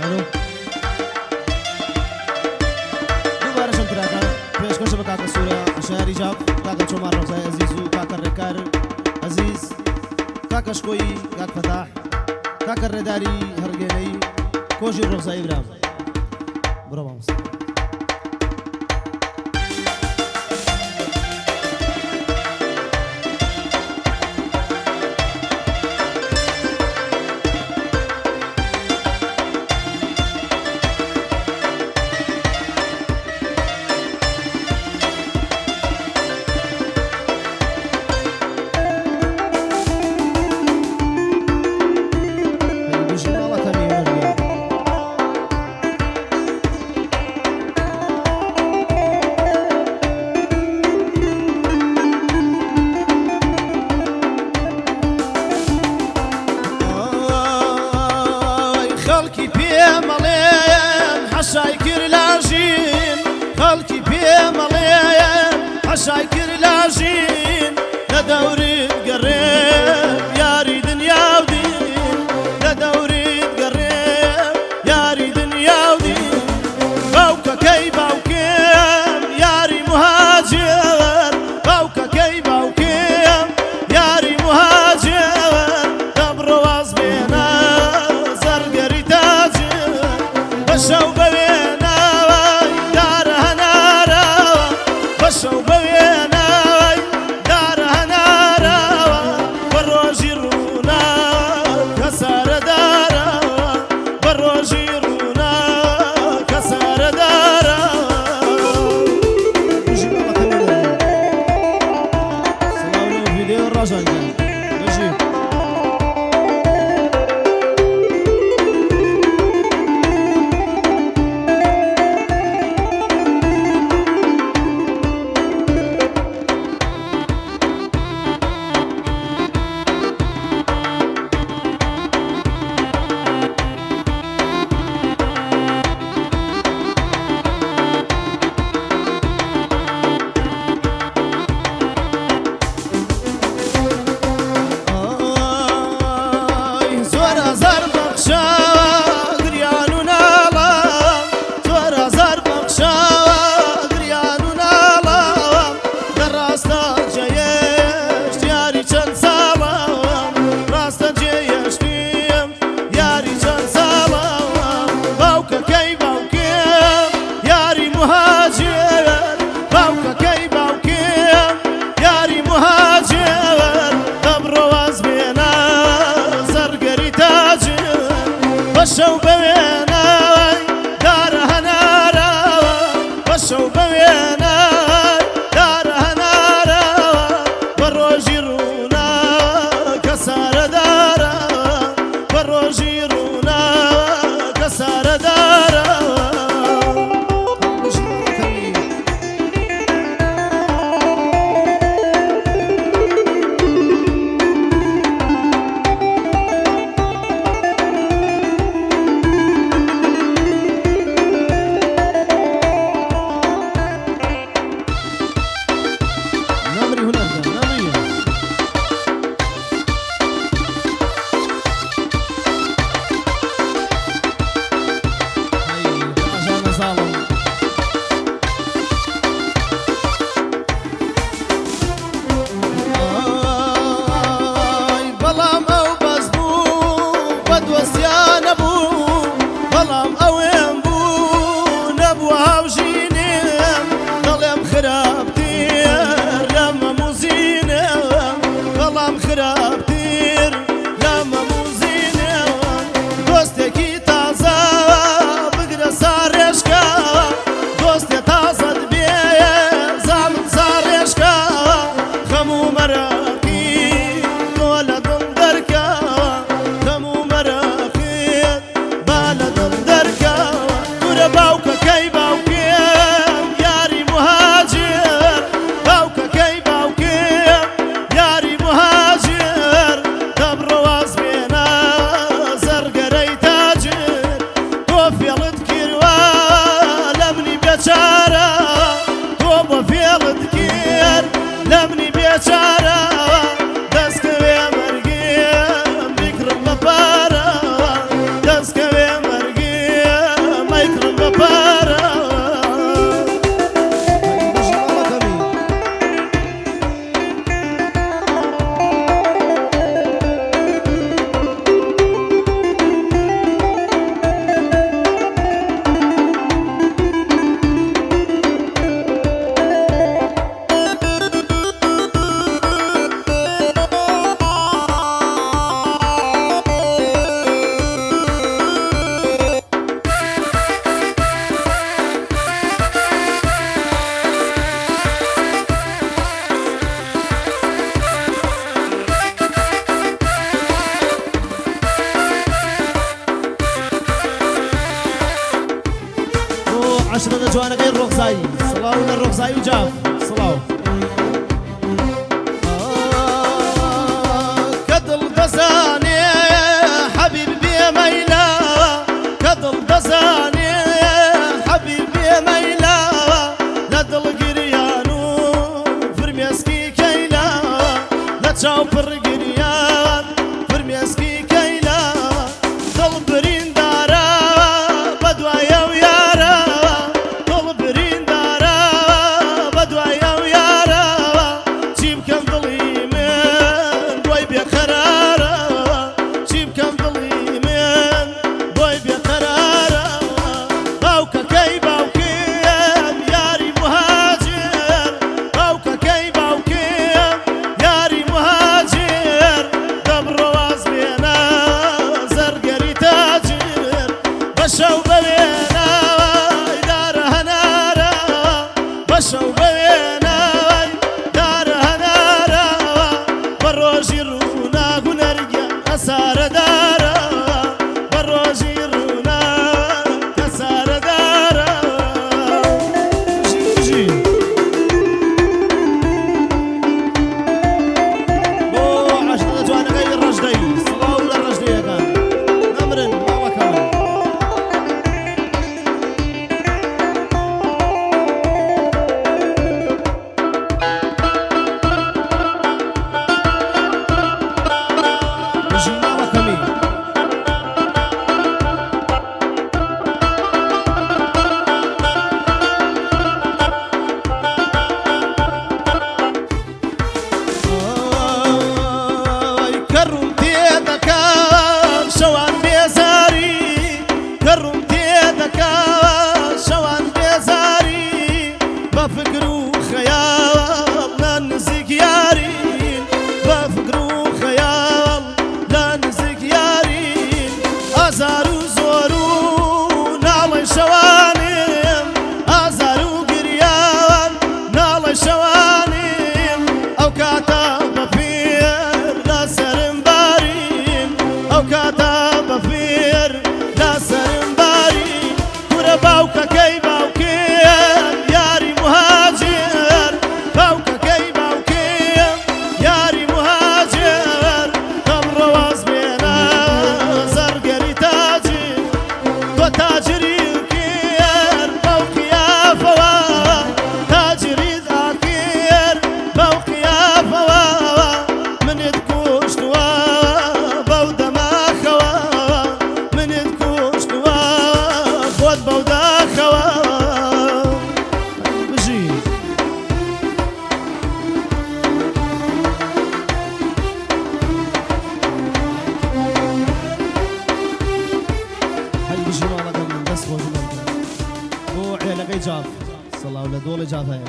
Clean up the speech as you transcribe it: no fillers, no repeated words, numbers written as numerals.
الو دوباره شمتراکە پێشکەشە بە کاکە سوورە شاری جاب کاکە چۆمان ڕەوزای عەزیز و کاکە ڕێکار عەزیز کاکە شکۆیی کاک فەتاح کاکە ڕێداری هەرگێنەی کۆژی ڕەوزایی برام بڕۆ مامۆستا خەڵکی پێمەڵێن حەشای کرد لاژین خەڵکی پێمەڵێن حەشای کرد لاژین لە دەورت گەڕێم یاری دنیا و دین لە دەورت گەڕێم یاری دنیا و دین باوکەکەی باوکێم یاری مهاجر باوکەکەی باوکێم یاری مهاجر دەبڕۆ واز بێنە بەشەو بەوێنەوەی دارە هەنارەوە بەشەو بەوێنەوەی دارە هەنارەوە بە ڕۆژی ڕوونا کە سارەدارەوە بە ڕۆژی ڕوونا کە سارەدارەوە سەڵاو لەو ڤیدیۆ ڕۆژانگە بەژی بەشەو بەوێنەوەی دارە هەنارەوە بەشەو بەوێنەوەی دارە هەنارەوە بە ڕۆژی ڕوونا کە سارەدارەوە بە ڕۆژی ڕوونا کە سارەدارەوە خراپتر لەمە موزینەوە دۆستێکی تازە بگرە ساڕێژکەوە دۆستێ تازەت بێ زانم ساڕێژکەوە خەم و مەرەقی تۆ لە دڵ دەرکەوە خەم و مەرەقیت با لە دڵ دەرکەوە دوورە باوکەکەی باوکێم یاری مهاجر باوکەکەی باوکێم یاری مهاجر ڕۆزایی سڵاو لە ڕۆزایی و جاف سڵاو کە دڵ دەزانێ حەبیب بێ مەیلاوە کە دڵ دەزانێ حەبیب بێ مەیلاوە لە دڵ گریان و فرمێسکی کەیلاوە لە چاو پڕ گریان فرمێسکی کەیلاوە دڵ بریندارەوە بەدوایە و یارەوە دڵ بریندارەوە بەدوایە و یارەوە چی بکەم دڵی من بۆی بێقەرارەوە چی بکەم دڵی من بۆی بێقەرارەوە باوکەکەی باوکێم یاری مهاجر باوکەکەی باوکێم یاری مهاجر دەبڕۆ واز بێنە زەرگەری تاجر بەشەو بەوێنەوەی دارە هەنارەوە بەشەو بەوێنەوەی دارە هەنارەوە بە ڕۆژی ڕووناک و نەرگە ئەسارەدارەوە بە ڕۆژی ڕووناک ئەسارەدارەوە ژی بۆ عەشقە جوانەکەی ڕەشدەی سڵاو لە ڕەشدەیەکان نەمرن ماوەکەمە ژی ماوەکەمی کەڕوم تێدەکات شەوان بێزاری کەڕوم تێدەکات شەوان بێزاری بە فکر و خەیاڵ لە نزیک یارین بە فکر و خەیاڵ لە نزیک یارین ئازار و زۆر و ناڵی شەوانیم ئازار و گریان ناڵی شەوانیم ئەو کاتە بەفێر لە سەرم بارین ئەو کاتە بەفێر لە سەرم بارین کورە باوکەکەی باوکێم یاری مهاجر باوکەکەی باوکێم یاری مهاجر دەبڕۆ واز بێنە زەرگەری تاجر تۆ تاجری کرد بەو قیافەوە تاجری داکرد بەو قیافەوە منت کوشتووە بەو دەماخەوە منت کوشتووە خۆت بەو داخەوە بژی هەی بژی ماڵەکەم من دەست خۆش بۆ عێلەکەی جاف سڵاو لە دۆڵی جاف هەیە